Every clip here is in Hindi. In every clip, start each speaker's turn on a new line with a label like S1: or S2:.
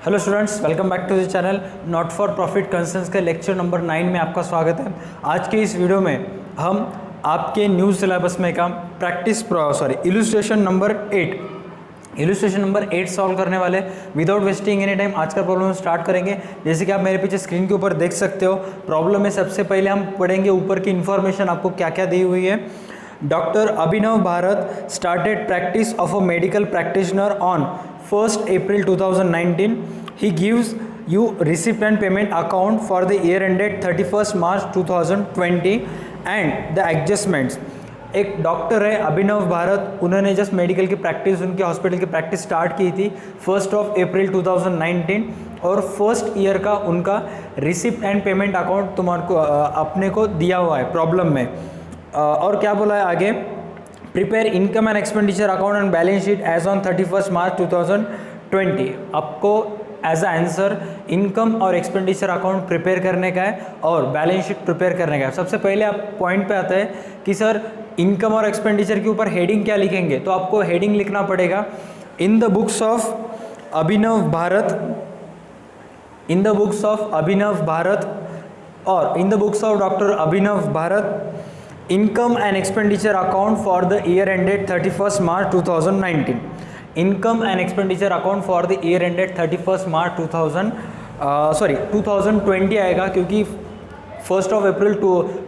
S1: Hello students, welcome back to the channel. Not for profit concerns के लेक्चर नंबर 9 में आपका स्वागत है। आज के इस वीडियो में हम आपके न्यू सिलेबस में का इलस्ट्रेशन नंबर 8 सॉल्व करने वाले। विदाउट वेस्टिंग एनी टाइम आज का प्रॉब्लम स्टार्ट करेंगे। जैसे कि आप मेरे पीछे स्क्रीन के ऊपर देख सकते हो, प्रॉब्लम में सबसे पहले हम पढ़ेंगे ऊपर की इन्फॉर्मेशन आपको क्या क्या दी हुई है। Doctor Abhinav Bharat started practice of a medical practitioner on 1st April 2019. He gives you receipt and payment account for the year ended 31st March 2020 and the adjustments. एक डॉक्टर है अभिनव भारत, उन्होंने जस्ट मेडिकल की प्रैक्टिस, उनके हॉस्पिटल की प्रैक्टिस स्टार्ट की थी 1 अप्रैल 2019 और फर्स्ट ईयर का उनका रिसिप्ट एंड पेमेंट अकाउंट तुम्हारे अपने को दिया हुआ है प्रॉब्लम में। और क्या बोला है आगे, prepare income and expenditure account and balance sheet as on 31 March 2020। आपको एज अ आंसर इनकम और एक्सपेंडिचर अकाउंट प्रिपेयर करने का है और बैलेंस शीट प्रिपेयर करने का है। सबसे पहले आप पॉइंट पे आता है कि सर इनकम और एक्सपेंडिचर के ऊपर हेडिंग क्या लिखेंगे, तो आपको हेडिंग लिखना पड़ेगा इन द बुक्स ऑफ अभिनव भारत और in the books of doctor Abhinav Bharat income and expenditure account for the year ended 31 March 2019। Income and expenditure account for the year ended 31 March 2020 आएगा, क्योंकि 1 अप्रैल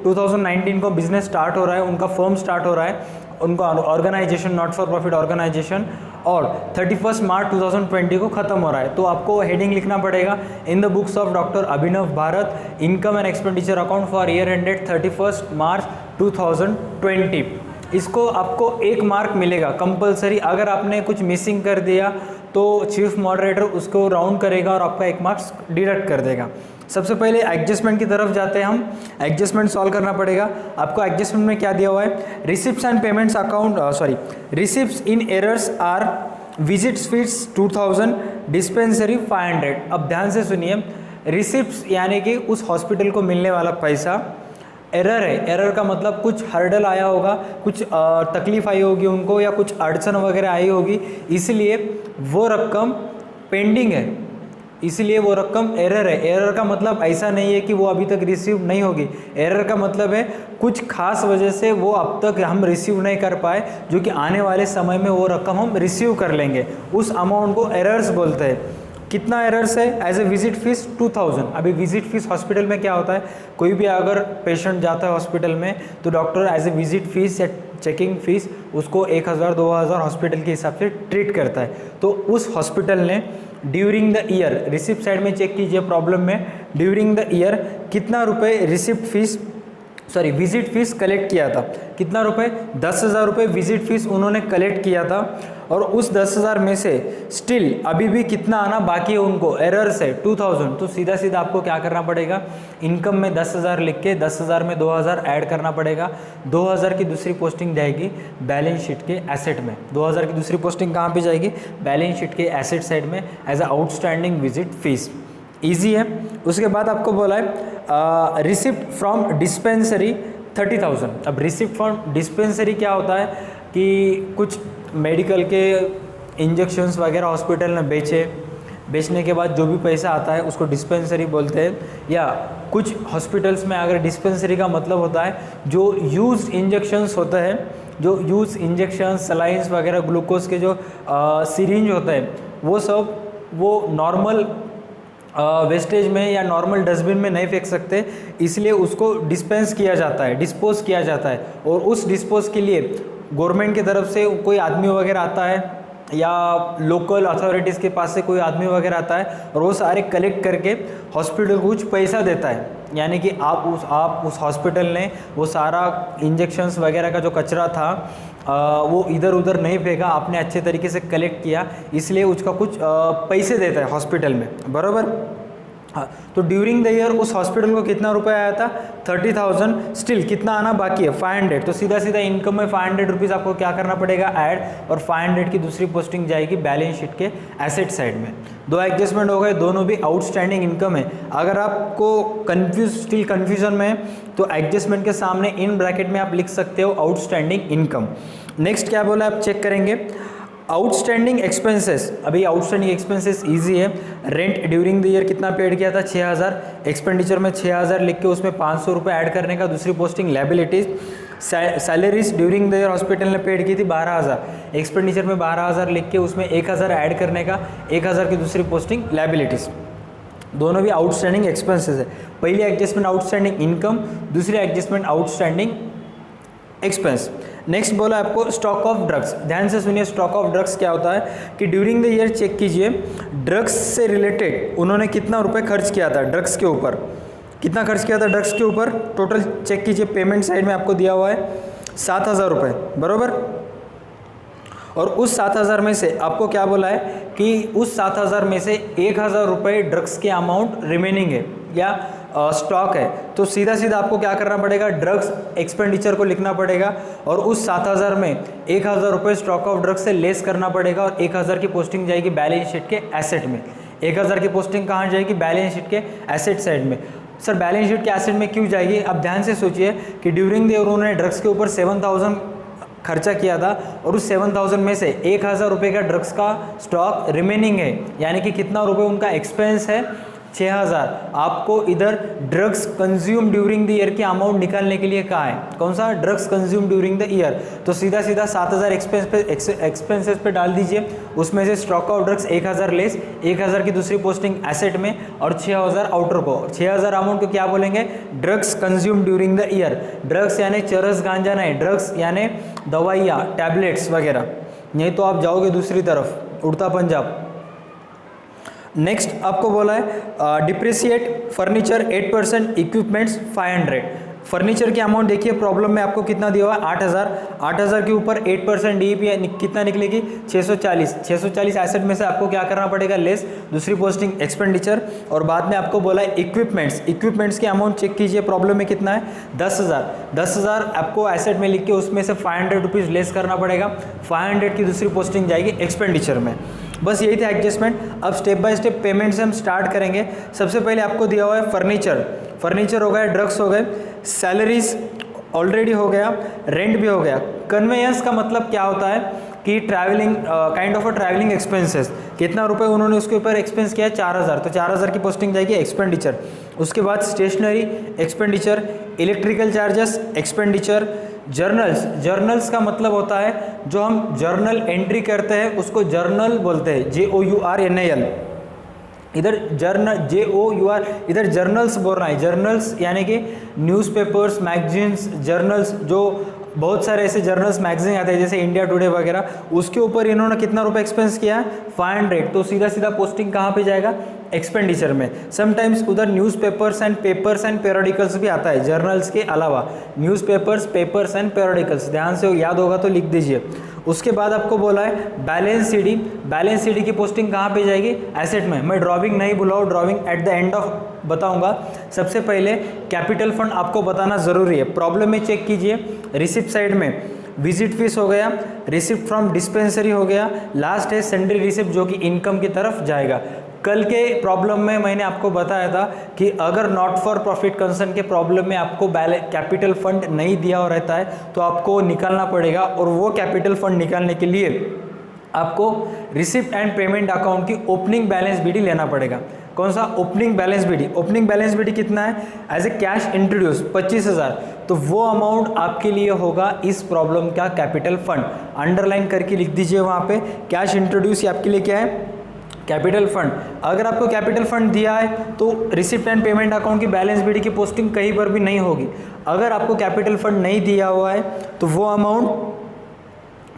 S1: 2019 को बिजनेस स्टार्ट हो रहा है, उनका फर्म स्टार्ट हो रहा है, उनका organization not for profit organization, और 31 मार्च 2020 को ख़त्म हो रहा है। तो आपको हेडिंग लिखना पड़ेगा in the books of doctor Abhinav Bharat income and expenditure account for year ended 31 March 2020। इसको आपको 1 मार्क मिलेगा कंपलसरी। अगर आपने कुछ मिसिंग कर दिया तो चीफ मॉडरेटर उसको राउंड करेगा और आपका 1 मार्क्स डिडक्ट कर देगा। सबसे पहले एडजस्टमेंट की तरफ जाते हैं हम। एडजस्टमेंट सॉल्व करना पड़ेगा। आपको एडजस्टमेंट में क्या दिया हुआ है, receipts and payments account receipts in arrears are visits fees 2000, dispensary 500। अब ध्यान से सुनिए, रिसिप्ट्स यानी कि उस हॉस्पिटल को मिलने वाला पैसा, एरर है, एरर का मतलब कुछ हर्डल आया होगा, कुछ तकलीफ आई होगी उनको, या कुछ अड़चन वगैरह आई होगी, इसलिए वो रकम पेंडिंग है, इसलिए वो रकम एरर है। एरर का मतलब ऐसा नहीं है कि वो अभी तक रिसीव नहीं होगी। एरर का मतलब है कुछ खास वजह से वो अब तक हम रिसीव नहीं कर पाए, जो कि आने वाले समय में वो रकम हम रिसीव कर लेंगे। उस अमाउंट को एरर्स बोलते हैं। कितना एरर्स है, एज ए विजिट फीस 2000। अभी विजिट फीस हॉस्पिटल में क्या होता है, कोई भी अगर पेशेंट जाता है हॉस्पिटल में तो doctor as a visit fees या चेकिंग फीस उसको 1000-2000 हॉस्पिटल के हिसाब से ट्रीट करता है। तो उस हॉस्पिटल ने during the year, receipt side में चेक कीजिए प्रॉब्लम में, ड्यूरिंग द ईयर कितना रुपए विजिट फीस कलेक्ट किया था। कितना रुपए, 10,000 रुपये विजिट फीस उन्होंने कलेक्ट किया था। और उस 10,000 में से स्टिल अभी भी कितना आना बाकी है उनको, एरर से 2000। तो सीधा सीधा आपको क्या करना पड़ेगा, इनकम में 10,000 लिख के 10,000 में 2,000 ऐड करना पड़ेगा। 2,000 की दूसरी पोस्टिंग जाएगी बैलेंस शीट के एसेट में। 2,000 की दूसरी पोस्टिंग कहाँ पे जाएगी, बैलेंस शीट के एसेट साइड में as a outstanding visit fees. Easy है। उसके बाद आपको बोला है रिसिप्ट फ्रॉम डिस्पेंसरी 30,000। अब रिसिप्ट फ्रॉम डिस्पेंसरी क्या होता है कि कुछ मेडिकल के इंजेक्शंस वगैरह हॉस्पिटल में बेचने के बाद जो भी पैसा आता है उसको डिस्पेंसरी बोलते हैं। या कुछ हॉस्पिटल्स में अगर डिस्पेंसरी का मतलब होता है जो यूज्ड इंजेक्शंस होते हैं, जो यूज इंजेक्शंस, सलाइंस वगैरह, ग्लूकोज के जो सिरिंज होते हैं, वो सब वो नॉर्मल वेस्टेज में या नॉर्मल डस्टबिन में नहीं फेंक सकते, इसलिए उसको डिस्पोज किया जाता है। और उस डिस्पोज के लिए गवर्नमेंट की तरफ से कोई आदमी वगैरह आता है या लोकल अथॉरिटीज़ के पास से कोई आदमी वगैरह आता है और वो सारे कलेक्ट करके हॉस्पिटल को कुछ पैसा देता है। यानी कि आप उस हॉस्पिटल ने वो सारा इंजेक्शंस वगैरह का जो कचरा था वो इधर उधर नहीं फेंका, आपने अच्छे तरीके से कलेक्ट किया, इसलिए उसका कुछ पैसे देता है हॉस्पिटल में, बराबर। हाँ, तो ड्यूरिंग द ईयर उस हॉस्पिटल को कितना रुपए आया था, 30,000। स्टिल कितना आना बाकी है, 500। तो सीधा सीधा इनकम में 500 रुपीज़ आपको क्या करना पड़ेगा, ऐड, और 500 की दूसरी पोस्टिंग जाएगी बैलेंस शीट के एसेट साइड में। 2 एडजस्टमेंट हो गए, दोनों भी आउटस्टैंडिंग इनकम है। अगर आपको स्टिल कन्फ्यूजन में है तो एडजस्टमेंट के सामने इन ब्रैकेट में आप लिख सकते हो आउटस्टैंडिंग इनकम। नेक्स्ट क्या बोला आप चेक करेंगे, आउटस्टैंडिंग एक्सपेंसेस, अभी आउटस्टैंडिंग एक्सपेंसेस इजी है। रेंट ड्यूरिंग द ईयर कितना पेड किया था, 6000। एक्सपेंडिचर में 6000 लिख के उसमें 500 रुपये ऐड करने का, दूसरी posting liabilities. Salaries during the year hospital ने पेड की थी 12000, एक्सपेंडिचर में 12000 लिख के उसमें 1000 ऐड करने का, 1000 की दूसरी पोस्टिंग लायबिलिटीज। दोनों भी आउटस्टैंडिंग एक्सपेंसेस है। पहली एडजस्टमेंट आउटस्टैंडिंग इनकम, दूसरी एडजस्टमेंट आउटस्टैंडिंग एक्सपेंस। नेक्स्ट बोला आपको स्टॉक ऑफ ड्रग्स। ध्यान से सुनिए, स्टॉक ऑफ ड्रग्स क्या होता है कि ड्यूरिंग द ईयर चेक कीजिए ड्रग्स से रिलेटेड उन्होंने कितना रुपए खर्च किया था ड्रग्स के ऊपर, कितना खर्च किया था ड्रग्स के ऊपर। टोटल चेक कीजिए, पेमेंट साइड में आपको दिया हुआ है 7000 रुपये, बराबर। और उस 7000 में से आपको क्या बोला है कि उस 7000 में से 1000 रुपये ड्रग्स के अमाउंट रिमेनिंग है या स्टॉक है। तो सीधा सीधा आपको क्या करना पड़ेगा, ड्रग्स एक्सपेंडिचर को लिखना पड़ेगा और उस 7000 में 1000 रुपये स्टॉक ऑफ ड्रग्स से लेस करना पड़ेगा और 1000 की पोस्टिंग जाएगी बैलेंस शीट के एसेट में। 1000 की पोस्टिंग कहाँ जाएगी, बैलेंस शीट के एसेट साइड में। सर बैलेंस शीट के एसेट में क्यों जाएगी, अब ध्यान से सोचिए कि ड्यूरिंग द ईयर उन्होंने ड्रग्स के ऊपर 7000 खर्चा किया था और उस 7000 में से 1000 रुपये का ड्रग्स का स्टॉक रिमेनिंग है, यानी कि कितना रुपए उनका एक्सपेंस है 6000। आपको इधर drugs consume during the year की अमाउंट निकालने के लिए कहा है, कौन सा, drugs consume during the year. तो सीधा सीधा 7000 एक्सपेंसेस पे डाल दीजिए, उसमें से स्टॉक ऑफ ड्रग्स 1000 लेस, 1000 की दूसरी पोस्टिंग एसेट में और 6000 आउटर को। 6000 अमाउंट को क्या बोलेंगे, drugs consume during the year. Drugs यानी चरस गांजा नहीं, ड्रग्स यानी दवाइयाँ, टैबलेट्स वगैरह, नहीं तो आप जाओगे दूसरी तरफ उड़ता पंजाब। नेक्स्ट आपको बोला है डिप्रिसिएट फर्नीचर 8%, इक्विपमेंट्स 500। फर्नीचर की अमाउंट देखिए, प्रॉब्लम में आपको कितना दिया हुआ है 8000। 8000 के ऊपर 8% डीईपी कितना निकलेगी 640। 640 एसेट में से आपको क्या करना पड़ेगा, लेस, दूसरी पोस्टिंग एक्सपेंडिचर। और बाद में आपको बोला है इक्विपमेंट्स। इक्विपमेंट्स की अमाउंट चेक कीजिए, प्रॉब्लम में कितना है 10000। 10000 आपको एसेट में लिख के उसमें से 500 रुपीज़ लेस करना पड़ेगा, 500 की दूसरी पोस्टिंग जाएगी एक्सपेंडिचर में। बस यही था एडजस्टमेंट। अब स्टेप बाय स्टेप पेमेंट से हम स्टार्ट करेंगे। सबसे पहले आपको दिया हुआ है फर्नीचर, फर्नीचर हो गया, ड्रग्स हो गए, सैलरीज ऑलरेडी हो गया, रेंट भी हो गया। कन्वेयंस का मतलब क्या होता है कि travelling, kind of a travelling expenses, कितना रुपए उन्होंने उसके ऊपर एक्सपेंस किया 4000, तो 4000 की पोस्टिंग जाएगी एक्सपेंडिचर। उसके बाद stationery expenditure, electrical charges expenditure, journals. Journals का मतलब होता है जो हम जर्नल एंट्री करते हैं उसको जर्नल बोलते हैं, JOURNAL। इधर JOUR, इधर जर्नल्स बोल रहा है। जर्नल्स यानी कि न्यूज़पेपर्स, मैगजीन्स, जर्नल्स, जो बहुत सारे ऐसे जर्नल्स मैगजीन आते हैं जैसे इंडिया टुडे वगैरह, उसके ऊपर इन्होंने कितना रुपए एक्सपेंस किया 500। तो सीधा सीधा पोस्टिंग कहाँ पे जाएगा, एक्सपेंडिचर में। समटाइम्स उधर newspapers and papers and periodicals भी आता है, जर्नल्स के अलावा न्यूज़पेपर्स, पेपर्स एंड पेरियोडिकल्स। ध्यान से याद होगा तो लिख दीजिए। उसके बाद आपको बोला है बैलेंस सीडी। बैलेंस सीडी की पोस्टिंग कहाँ पे जाएगी, एसेट में। मैं ड्राइंग नहीं बुलाऊँ, drawing at the end of बताऊंगा। सबसे पहले कैपिटल फंड आपको बताना ज़रूरी है। प्रॉब्लम में चेक कीजिए, रिसिप्ट साइड में विजिट फीस हो गया, रिसिप्ट फ्रॉम डिस्पेंसरी हो गया, लास्ट है सेंड्री रिसिप्ट जो कि इनकम की तरफ जाएगा। कल के प्रॉब्लम में मैंने आपको बताया था कि अगर नॉट फॉर प्रॉफिट कंसर्न के प्रॉब्लम में आपको कैपिटल फंड नहीं दिया हुआ रहता है तो आपको निकालना पड़ेगा, और वो कैपिटल फंड निकालने के लिए आपको रिसिप्ट एंड पेमेंट अकाउंट की ओपनिंग बैलेंस बीडी लेना पड़ेगा। कौन सा, opening balance BD. Opening balance BD कितना है, एज ए कैश इंट्रोड्यूस 25000, तो वो अमाउंट आपके लिए होगा इस प्रॉब्लम का कैपिटल फंड। अंडरलाइन करके लिख दीजिए वहाँ पे, कैश इंट्रोड्यूस ये आपके लिए क्या है, कैपिटल फंड। अगर आपको कैपिटल फंड दिया है तो रिसिप्ट एंड पेमेंट अकाउंट की बैलेंस बीडी की पोस्टिंग कहीं पर भी नहीं होगी। अगर आपको कैपिटल फंड नहीं दिया हुआ है तो वो अमाउंट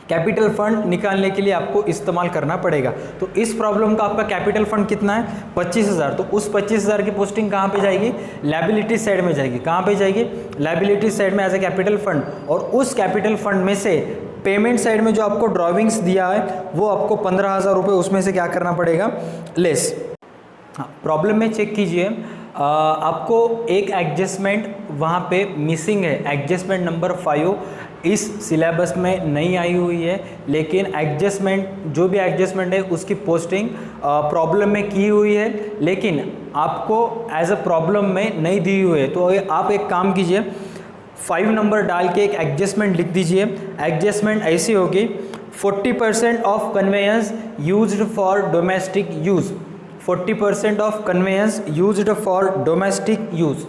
S1: कैपिटल फंड निकालने के लिए आपको इस्तेमाल करना पड़ेगा। तो इस प्रॉब्लम का आपका कैपिटल फंड कितना है 25000, तो उस 25000 की पोस्टिंग कहाँ पे जाएगी, लायबिलिटी साइड में जाएगी। कहाँ पे जाएगी, लायबिलिटी साइड में एज ए कैपिटल फंड। और उस कैपिटल फंड में से पेमेंट साइड में जो आपको ड्रॉविंग्स दिया है वो आपको 15000 रुपये उसमें से क्या करना पड़ेगा, लेस। हाँ, प्रॉब्लम में चेक कीजिए, आपको एक एडजस्टमेंट वहाँ पे मिसिंग है, एडजस्टमेंट नंबर 5 इस सिलेबस में नहीं आई हुई है, लेकिन एडजस्टमेंट जो भी एडजस्टमेंट है उसकी पोस्टिंग प्रॉब्लम में की हुई है, लेकिन आपको एज अ प्रॉब्लम में नहीं दी हुई है। तो आप एक काम कीजिए, 5 नंबर डाल के एक एडजस्टमेंट लिख दीजिए। एडजस्टमेंट ऐसी होगी, 40% of conveyance used for domestic use, 40% of conveyance used for domestic use.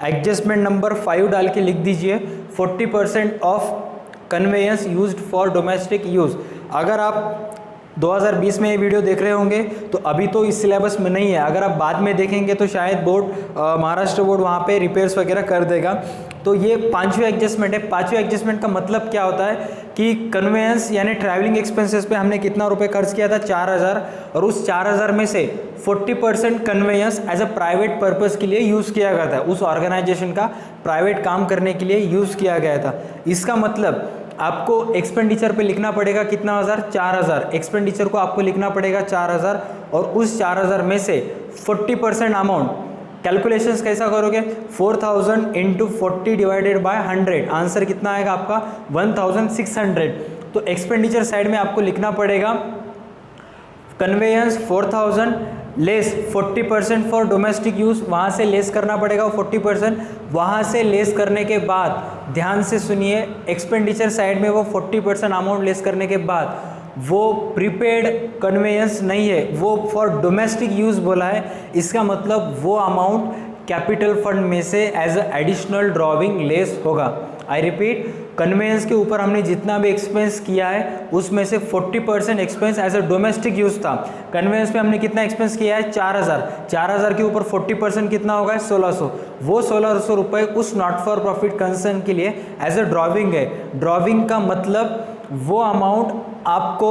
S1: Adjustment number 5 डाल के लिख दीजिए 40% of conveyance used for domestic use. अगर आप 2020 में ये वीडियो देख रहे होंगे तो अभी तो इस सिलेबस में नहीं है, अगर आप बाद में देखेंगे तो शायद बोर्ड महाराष्ट्र बोर्ड वहाँ पे रिपेयर्स वगैरह कर देगा। तो ये 5वीं एडजस्टमेंट है। 5वीं एडजस्टमेंट का मतलब क्या होता है कि कन्वेंस यानी ट्रैवलिंग एक्सपेंसेस पे हमने कितना रुपए खर्च किया था, 4000, और उस 4000 में से 40% conveyance as a private purpose के लिए यूज़ किया गया था, उस ऑर्गेनाइजेशन का प्राइवेट काम करने के लिए यूज़ किया गया था। इसका मतलब आपको एक्सपेंडिचर पे लिखना पड़ेगा कितना हज़ार, 4000। एक्सपेंडिचर को आपको लिखना पड़ेगा 4000 और उस 4000 में से 40% अमाउंट। कैलकुलेशंस कैसा करोगे, 4000 इंटू 40 डिवाइडेड बाय 100, आंसर कितना आएगा आपका 1600। तो एक्सपेंडिचर साइड में आपको लिखना पड़ेगा conveyance 4000 less 40% for domestic use, वहाँ से लेस करना पड़ेगा 40%। वहाँ से लेस करने के बाद ध्यान से सुनिए, एक्सपेंडिचर साइड में वो 40% अमाउंट लेस करने के बाद वो प्रीपेड कन्वेयंस नहीं है, वो फॉर डोमेस्टिक यूज़ बोला है। इसका मतलब वो अमाउंट कैपिटल फंड में से as a additional drawing less होगा। आई रिपीट, कन्वेयंस के ऊपर हमने जितना भी एक्सपेंस किया है उसमें से 40% expense as a domestic use था। कन्वेयंस पे हमने कितना एक्सपेंस किया है, 4000 के ऊपर 40% कितना होगा, 1600। वो 1600 रुपये उस नॉट फॉर प्रॉफिट कंसर्न के लिए एज अ ड्रॉविंग है। ड्रॉविंग का मतलब वो अमाउंट आपको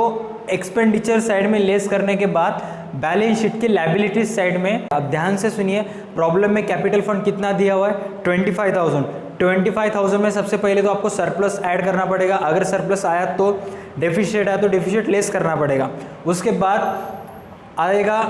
S1: एक्सपेंडिचर साइड में लेस करने के बाद बैलेंस शीट की लायबिलिटीज साइड में। अब ध्यान से सुनिए, प्रॉब्लम में कैपिटल फंड कितना दिया हुआ है, 25,000। 25,000 में सबसे पहले तो आपको सरप्लस ऐड करना पड़ेगा, अगर सरप्लस आया तो डेफिशिएट आया तो डेफिशिएट लेस करना पड़ेगा। उसके बाद आएगा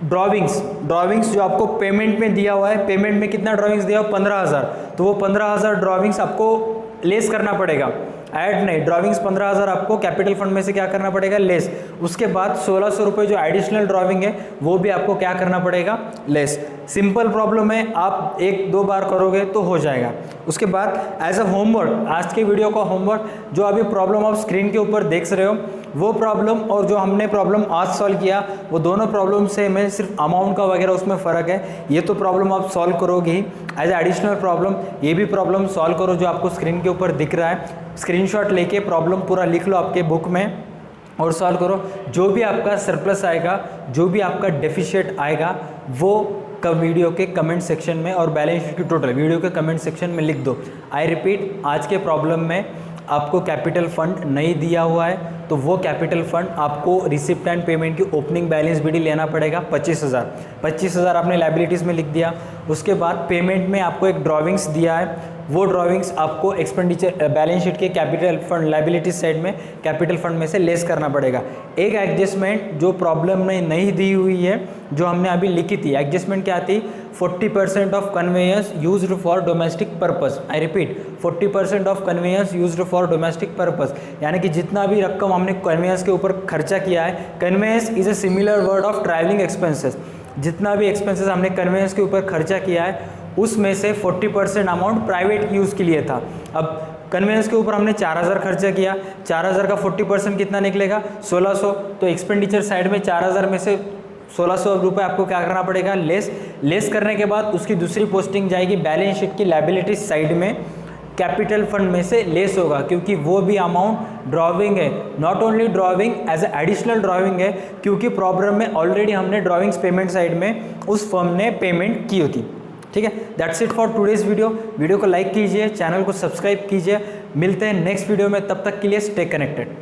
S1: ड्रॉविंग्स जो आपको पेमेंट में दिया हुआ है। पेमेंट में कितना ड्रॉविंग्स दिया हुआ, 15,000, तो वो 15,000 ड्रॉविंग्स आपको लेस करना पड़ेगा, ऐड नहीं। ड्रॉविंग्स 15,000 आपको कैपिटल फंड में से क्या करना पड़ेगा, लेस। उसके बाद 1600 रुपये जो एडिशनल ड्रॉविंग है वो भी आपको क्या करना पड़ेगा, लेस। सिंपल प्रॉब्लम है, आप 1-2 बार करोगे तो हो जाएगा। उसके बाद एज अ होमवर्क, आज के वीडियो का होमवर्क, जो अभी प्रॉब्लम आप स्क्रीन के ऊपर देख रहे हो वो प्रॉब्लम और जो हमने प्रॉब्लम आज सॉल्व किया वो दोनों प्रॉब्लम सेम है, सिर्फ अमाउंट का वगैरह उसमें फ़र्क है। ये तो प्रॉब्लम आप सॉल्व करोगे ही, एज एडिशनल प्रॉब्लम ये भी प्रॉब्लम सॉल्व करो जो आपको स्क्रीन के ऊपर दिख रहा है। स्क्रीनशॉट लेके प्रॉब्लम पूरा लिख लो आपके बुक में और सॉल्व करो। जो भी आपका सरप्लस आएगा, जो भी आपका डेफिशिएट आएगा, वो वीडियो के कमेंट सेक्शन में और बैलेंस शीट की टोटल वीडियो के कमेंट सेक्शन में लिख दो। आई रिपीट, आज के प्रॉब्लम में आपको कैपिटल फंड नहीं दिया हुआ है तो वो कैपिटल फंड आपको रिसिप्ट एंड पेमेंट की ओपनिंग बैलेंस भी लेना पड़ेगा 25,000 आपने लायबिलिटीज़ में लिख दिया। उसके बाद पेमेंट में आपको एक ड्रॉविंग्स दिया है, वो ड्रॉविंग्स आपको एक्सपेंडिचर बैलेंस शीट के कैपिटल फंड लायबिलिटीज साइड में कैपिटल फंड में से लेस करना पड़ेगा। एक एडजस्टमेंट जो प्रॉब्लम में नहीं दी हुई है जो हमने अभी लिखी थी, एडजस्टमेंट क्या थी, 40% of conveyance used for domestic purpose. I repeat, 40% of conveyance used for domestic purpose, यानी कि जितना भी रकम हमने कन्वेयंस के ऊपर खर्चा किया है, conveyance is a similar word of travelling expenses. जितना भी एक्सपेंसेस हमने कन्वेयंस के ऊपर खर्चा किया है उसमें से 40% अमाउंट प्राइवेट यूज़ के लिए था। अब कन्वेंस के ऊपर हमने 4000 खर्चा किया, 4000 का 40% कितना निकलेगा, 1600। तो एक्सपेंडिचर साइड में 4000 में से 1600 रुपये आपको क्या करना पड़ेगा, लेस करने के बाद उसकी दूसरी पोस्टिंग जाएगी बैलेंस शीट की लायबिलिटीज साइड में, कैपिटल फंड में से लेस होगा क्योंकि वो भी अमाउंट ड्रॉविंग है। Not only drawing, as a additional drawing है क्योंकि प्रॉब्लम में ऑलरेडी हमने ड्रॉविंग्स पेमेंट साइड में उस फर्म ने पेमेंट की होती। ठीक है, that's it for today's video को लाइक कीजिए, चैनल को सब्सक्राइब कीजिए। मिलते हैं नेक्स्ट वीडियो में, तब तक के लिए स्टे कनेक्टेड।